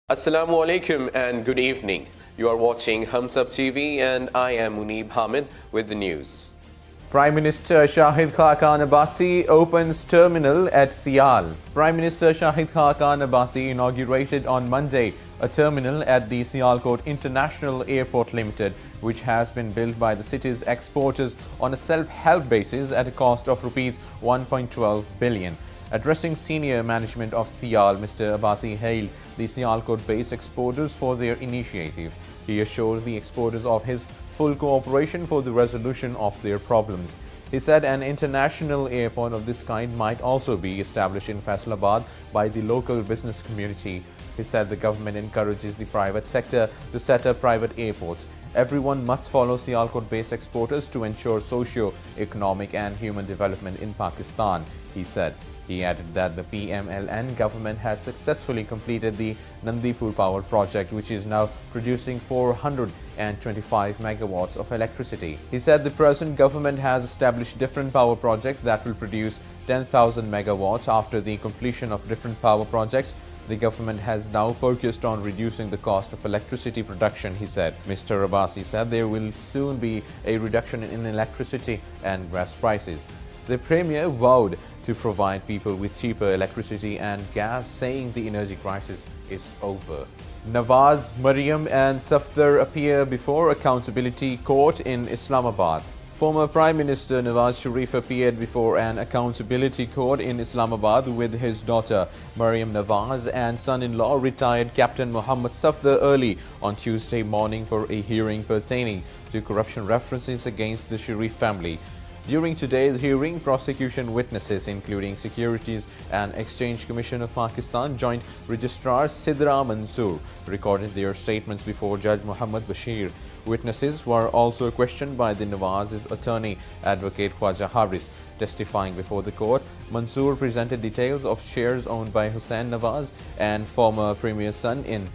Assalamu alaikum and good evening. You are watching Humsab TV and I am Muneeb Hamid with the news. Prime Minister Shahid Khaqan Abbasi opens terminal at Sial. Prime Minister Shahid Khaqan Abbasi inaugurated on Monday a terminal at the Sialkot International Airport Limited, which has been built by the city's exporters on a self-help basis at a cost of Rs 1.12 billion. Addressing senior management of Sial, Mr. Abbasi hailed the Sialkot-based exporters for their initiative. He assured the exporters of his full cooperation for the resolution of their problems. He said an international airport of this kind might also be established in Faisalabad by the local business community. He said the government encourages the private sector to set up private airports. Everyone must follow Sialkot-based exporters to ensure socio-economic and human development in Pakistan, he said. He added that the PMLN government has successfully completed the Nandipur power project, which is now producing 425 megawatts of electricity. He said the present government has established different power projects that will produce 10,000 megawatts. After the completion of different power projects, the government has now focused on reducing the cost of electricity production, he said. Mr. Abbasi said there will soon be a reduction in electricity and gas prices. The Premier vowed to provide people with cheaper electricity and gas, saying the energy crisis is over. Nawaz, Maryam and Safdar appear before accountability court in Islamabad. Former Prime Minister Nawaz Sharif appeared before an accountability court in Islamabad with his daughter Maryam Nawaz and son-in-law retired Captain Mohammad Safdar early on Tuesday morning for a hearing pertaining to corruption references against the Sharif family. During today's hearing, prosecution witnesses, including Securities and Exchange Commission of Pakistan Joint Registrar Sidra Mansoor, recorded their statements before Judge Muhammad Bashir. Witnesses were also questioned by the Nawaz's attorney, Advocate Khwaja Haris. Testifying before the court, Mansoor presented details of shares owned by Hussain Nawaz and former Premier's son in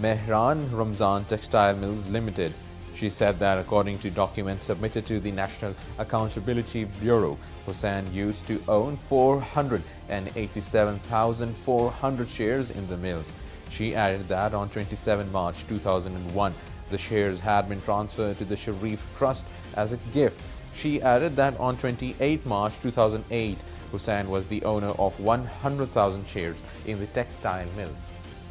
Mehran Ramzan Textile Mills Limited. She said that according to documents submitted to the National Accountability Bureau, Hussain used to own 487,400 shares in the mills. She added that on 27 March 2001, the shares had been transferred to the Sharif Trust as a gift. She added that on 28 March 2008, Hussain was the owner of 100,000 shares in the textile mills.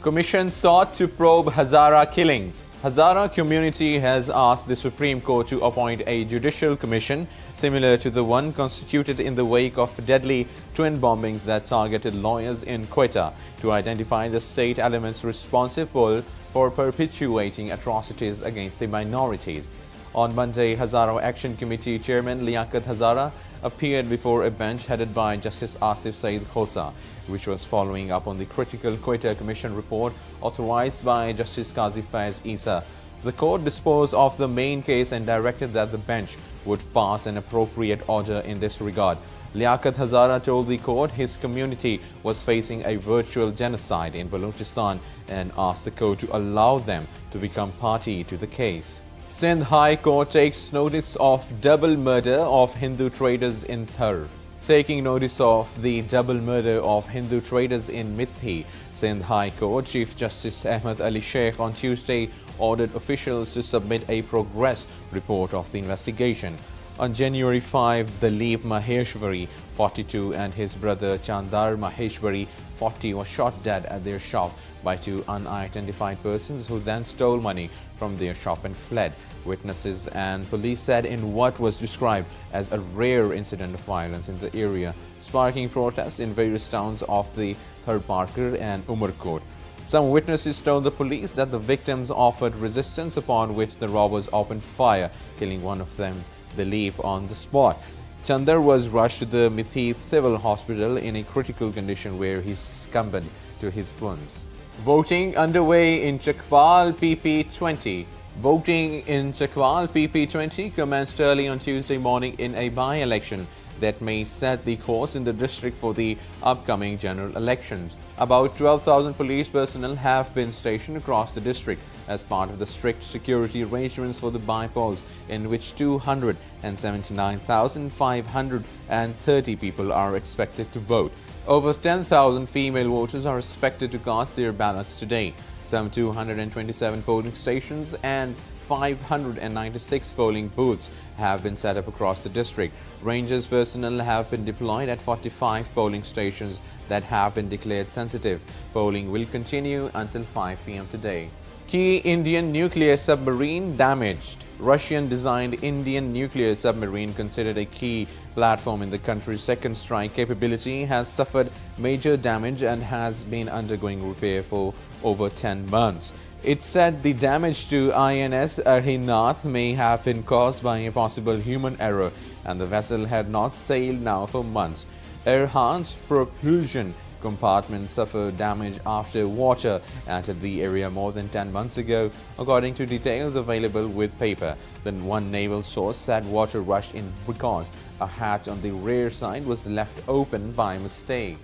Commission sought to probe Hazara killings. Hazara community has asked the Supreme Court to appoint a judicial commission similar to the one constituted in the wake of deadly twin bombings that targeted lawyers in Quetta to identify the state elements responsible for perpetuating atrocities against the minorities. On Monday, Hazara Action Committee Chairman Liaquat Hazara appeared before a bench headed by Justice Asif Saeed Khosa, which was following up on the critical Quetta Commission report authorized by Justice Qazi Faiz Isa. The court disposed of the main case and directed that the bench would pass an appropriate order in this regard. Liaquat Hazara told the court his community was facing a virtual genocide in Balochistan and asked the court to allow them to become party to the case. Sindh High Court takes notice of double murder of Hindu traders in Thar. Taking notice of the double murder of Hindu traders in Mithi, Sindh High Court Chief Justice Ahmed Ali Sheikh on Tuesday ordered officials to submit a progress report of the investigation. On January 5, Dalip Maheshwari, 42, and his brother Chandar Maheshwari, 40, were shot dead at their shop by two unidentified persons who then stole money from their shop and fled. Witnesses and police said in what was described as a rare incident of violence in the area, sparking protests in various towns of the Thar Parker and Umarkot. Some witnesses told the police that the victims offered resistance, upon which the robbers opened fire, killing one of them, Dalip, on the spot. Chandar was rushed to the Mithi Civil Hospital in a critical condition where he succumbed to his wounds. Voting underway in Chakwal PP20. Voting in Chakwal PP20 commenced early on Tuesday morning in a by-election that may set the course in the district for the upcoming general elections. About 12,000 police personnel have been stationed across the district as part of the strict security arrangements for the by-polls, in which 279,530 people are expected to vote. Over 10,000 female voters are expected to cast their ballots today. Some 227 polling stations and 596 polling booths have been set up across the district. Rangers personnel have been deployed at 45 polling stations that have been declared sensitive. Polling will continue until 5 p.m. today. Key Indian nuclear submarine damaged. Russian-designed Indian nuclear submarine, considered a key platform in the country's second strike capability, has suffered major damage and has been undergoing repair for over 10 months. It's said the damage to INS Arhinath may have been caused by a possible human error, and the vessel had not sailed now for months. Arhan's propulsion compartment suffered damage after water entered the area more than 10 months ago, according to details available with paper. Then one naval source said water rushed in because a hatch on the rear side was left open by mistake.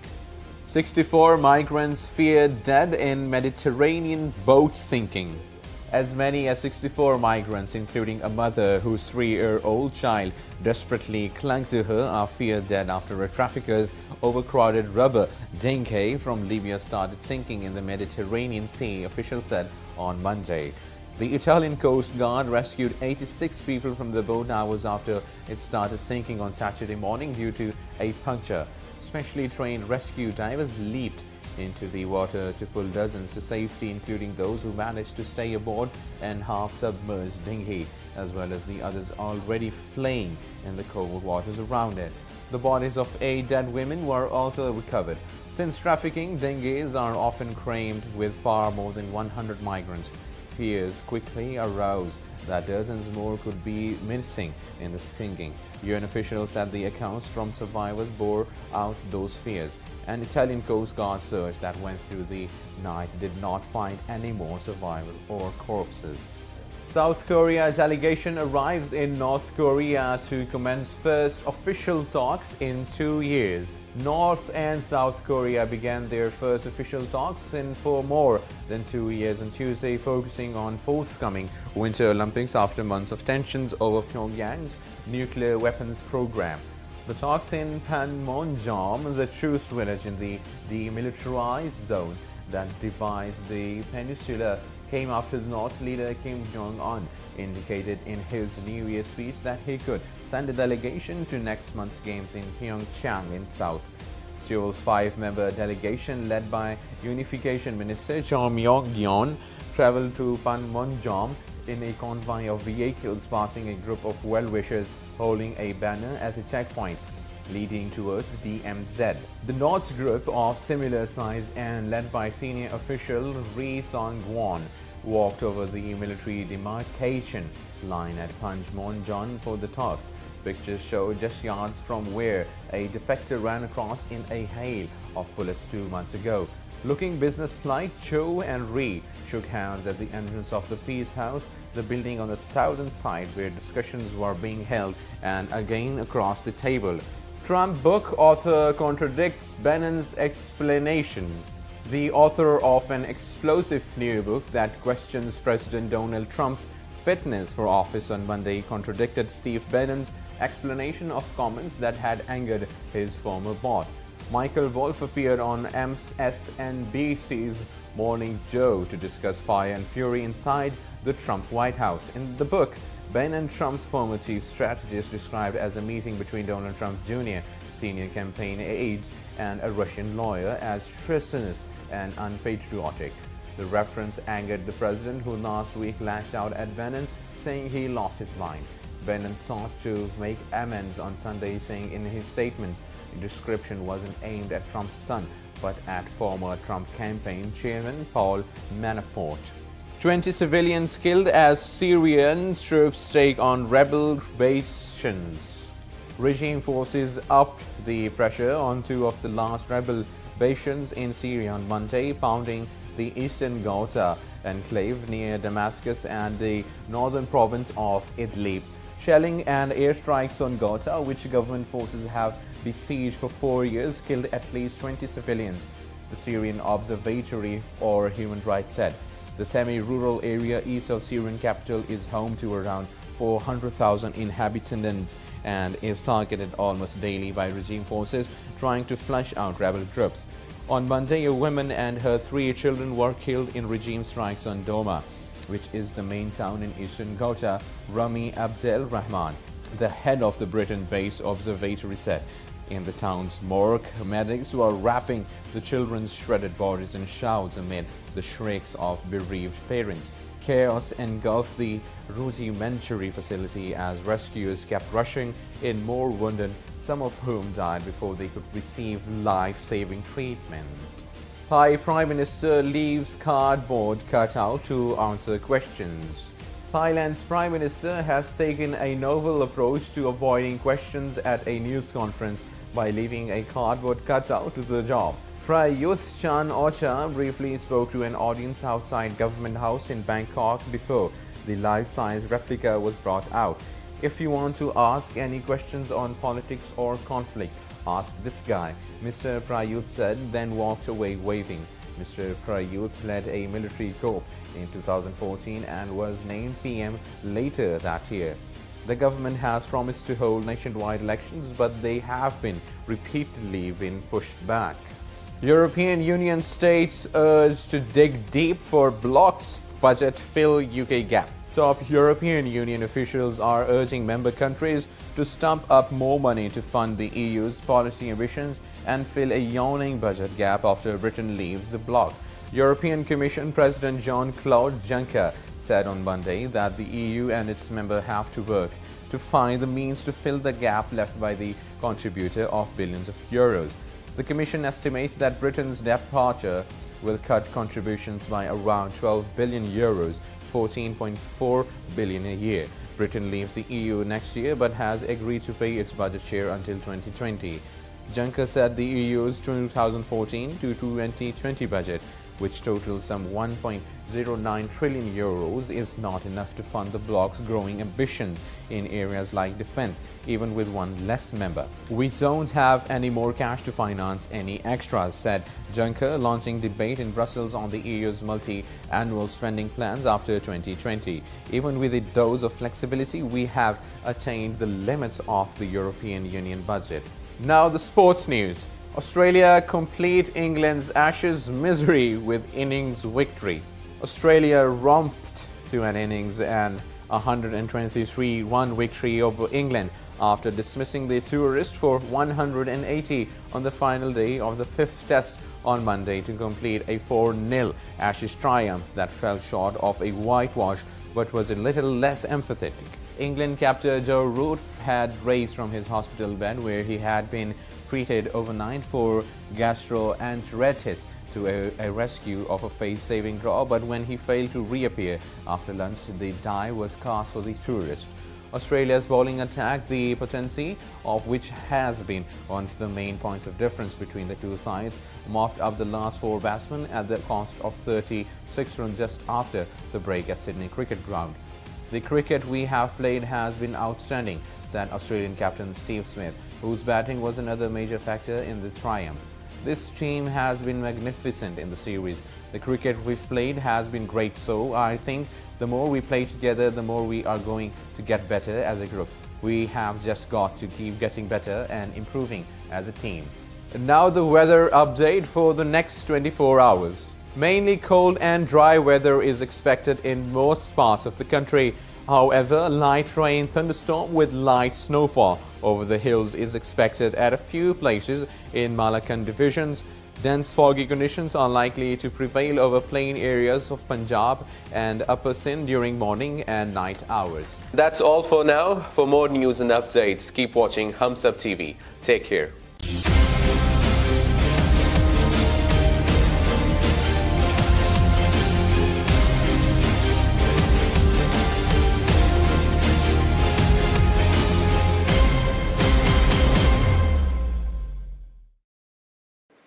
64 migrants feared dead in Mediterranean boat sinking. As many as 64 migrants, including a mother whose 3-year-old child desperately clung to her, are feared dead after a trafficker's overcrowded rubber dinghy from Libya started sinking in the Mediterranean Sea, officials said on Monday. The Italian Coast Guard rescued 86 people from the boat hours after it started sinking on Saturday morning due to a puncture. Specially trained rescue divers leaped into the water to pull dozens to safety, including those who managed to stay aboard an half-submerged dinghy, as well as the others already fleeing in the cold waters around it. The bodies of 8 dead women were also recovered. Since trafficking dinghies are often crammed with far more than 100 migrants, fears quickly arose that dozens more could be missing in the sinking. UN officials said the accounts from survivors bore out those fears. An Italian Coast Guard search that went through the night did not find any more survivors or corpses. South Korea delegation arrives in North Korea to commence first official talks in 2 years. North and South Korea began their first official talks for more than 2 years on Tuesday, focusing on forthcoming Winter Olympics after months of tensions over Pyongyang's nuclear weapons program. The talks in Panmunjom, the truce village in the demilitarized zone that divides the peninsula, came after the North leader Kim Jong-un indicated in his New Year speech that he could send a delegation to next month's games in Pyeongchang in South. Seoul's 5-member delegation, led by Unification Minister Cho Myong-gyeon, traveled to Panmunjom in a convoy of vehicles, passing a group of well-wishers holding a banner as a checkpoint leading towards DMZ. The North's group, of similar size and led by senior official Ri Song-won, walked over the military demarcation line at Panmunjom for the talks. Pictures show just yards from where a defector ran across in a hail of bullets 2 months ago. Looking businesslike, Cho and Ri shook hands at the entrance of the Peace House, the building on the southern side where discussions were being held, and again across the table. Trump book author contradicts Bannon's explanation. The author of an explosive new book that questions President Donald Trump's fitness for office on Monday contradicted Steve Bannon's explanation of comments that had angered his former boss. Michael Wolff appeared on MSNBC's Morning Joe to discuss fire and fury inside the Trump White House. In the book, Bannon, Trump's former chief strategist, described as a meeting between Donald Trump Jr., senior campaign aides, and a Russian lawyer as treasonous and unpatriotic. The reference angered the president, who last week lashed out at Bannon, saying he lost his mind. Bannon sought to make amends on Sunday, saying in his statements the description wasn't aimed at Trump's son, but at former Trump campaign chairman Paul Manafort. 20 civilians killed as Syrian troops take on rebel bases. Regime forces upped the pressure on 2 of the last rebel bases in Syria on Monday, pounding the eastern Ghouta enclave near Damascus and the northern province of Idlib. Shelling and airstrikes on Ghouta, which government forces have besieged for 4 years, killed at least 20 civilians, the Syrian Observatory for Human Rights said. The semi-rural area east of Syrian capital is home to around 400,000 inhabitants and is targeted almost daily by regime forces trying to flush out rebel groups. On Monday, a woman and her 3 children were killed in regime strikes on Doma, which is the main town in eastern Ghouta. Rami Abdel Rahman, the head of the Britain-based observatory, said in the town's morgue, medics were wrapping the children's shredded bodies in shrouds amid the shrieks of bereaved parents. Chaos engulfed the rudimentary facility as rescuers kept rushing in more wounded, some of whom died before they could receive life-saving treatment. Thai Prime Minister leaves cardboard cutout to answer questions. Thailand's Prime Minister has taken a novel approach to avoiding questions at a news conference by leaving a cardboard cutout to the job. Prayut Chan-o-cha briefly spoke to an audience outside Government House in Bangkok before the life-size replica was brought out. If you want to ask any questions on politics or conflict, ask this guy, Mr. Prayut said, then walked away waving. Mr. Prayut led a military coup in 2014 and was named PM later that year. The government has promised to hold nationwide elections, but they have repeatedly been pushed back. European Union states urged to dig deep for blocs budget fill UK gap. Top European Union officials are urging member countries to stump up more money to fund the EU's policy ambitions and fill a yawning budget gap after Britain leaves the bloc. European Commission President Jean-Claude Juncker said on Monday that the EU and its members have to work to find the means to fill the gap left by the contributor of billions of euros. The Commission estimates that Britain's departure will cut contributions by around 12 billion euros, 14.4 billion a year. Britain leaves the EU next year but has agreed to pay its budget share until 2020. Juncker said the EU's 2014 to 2020 budget, which totals some 1.09 trillion euros, is not enough to fund the bloc's growing ambitions in areas like defense, even with one less member. We don't have any more cash to finance any extras, said Juncker, launching debate in Brussels on the EU's multi-annual spending plans after 2020. Even with a dose of flexibility, we have attained the limits of the European Union budget. Now the sports news. Australia complete England's Ashes misery with innings victory. Australia romped to an innings and 123-run victory over England after dismissing the tourists for 180 on the final day of the 5th Test on Monday to complete a 4-0 Ashes triumph that fell short of a whitewash but was a little less emphatic. England captain Joe Root had raised from his hospital bed where he had been treated overnight for gastroenteritis to a rescue of a face-saving draw, but when he failed to reappear after lunch, the die was cast for the tourist. Australia's bowling attack, the potency of which has been one of the main points of difference between the two sides, mopped up the last 4 batsmen at the cost of 36 runs just after the break at Sydney Cricket Ground. The cricket we have played has been outstanding, said Australian captain Steve Smith, whose batting was another major factor in the triumph. This team has been magnificent in the series. The cricket we've played has been great, so I think the more we play together, the more we are going to get better as a group. We have just got to keep getting better and improving as a team. And now the weather update for the next 24 hours. Mainly cold and dry weather is expected in most parts of the country. However, light rain thunderstorm with light snowfall over the hills is expected at a few places in Malakand divisions. Dense foggy conditions are likely to prevail over plain areas of Punjab and Upper Sindh during morning and night hours. That's all for now. For more news and updates, keep watching Hums Up TV. Take care.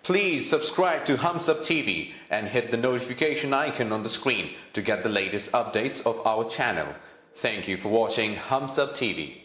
Please subscribe to Hums Up TV and hit the notification icon on the screen to get the latest updates of our channel. Thank you for watching Hums Up TV.